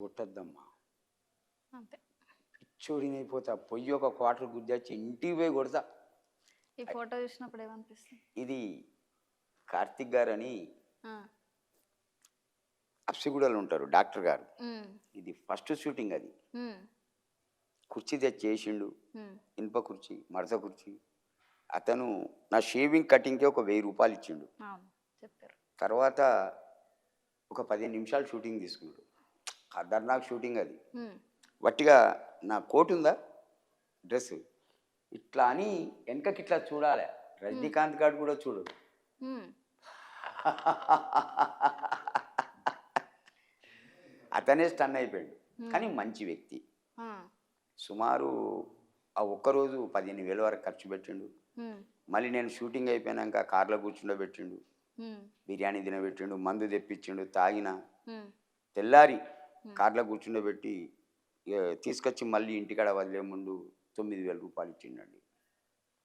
కొట్టద్దమ్మా. అంతే. పిచ్చోడినైపోతా. పొయ్యి ఒక క్వార్టర్ గుద్దేచ్చి ఇంటికి పోయి కొడతా. ఈ ఫోటో చూసినప్పుడు ఏమనిపిస్తుంది? ఇది కార్తిక్ గారని ఆ! అప్సిగూడలో ఉంటారు డాక్టర్ గారు. హ్మ్. ఇది ఫస్ట్ షూటింగ్ అది. హ్మ్. కుర్చీ తెచ్చేసిండు. హ్మ్. ఇనుప కుర్చీ, మడత కుర్చీ. అతను నా షేవింగ్ కటింగ్‌కే ఒక 1000 రూపాయలు ఇచ్చిండు. అవును. చెప్పారు. తర్వాత ఒక 15 నిమిషాలు షూటింగ్ తీసుకున్నాడు. ఖతర్నాక్ షూటింగ్ అది. హ్మ్. వట్టిగా నా కోట్ ఉందా డ్రెస్ ఇట్లా అని వెనకకి ఇట్లా చూడాలి. రజనీకాంత్ గారు కూడా చూడడు. హ్మ్. అతనే స్టన్ అయిపోయాడు. హ్మ్. కానీ మంచి వ్యక్తి. ఆ! సుమారు ఆ ఒక్కరోజు 15,000 వరకు ఖర్చు పెట్టిండు. హ్మ్. మళ్ళీ నేను షూటింగ్ అయిపోయినాక కార్లో కూర్చుండబెట్టిండు. హ్మ్. బిర్యానీ తినబెట్టిండు, మందు తెప్పించిండు, తాగిన. హ్మ్. తెల్లారి కార్లో కూర్చుండబెట్టి తీసుకొచ్చి మళ్ళీ ఇంటికాడ వదిలే ముందు 9,000 రూపాయలు ఇచ్చిండండి.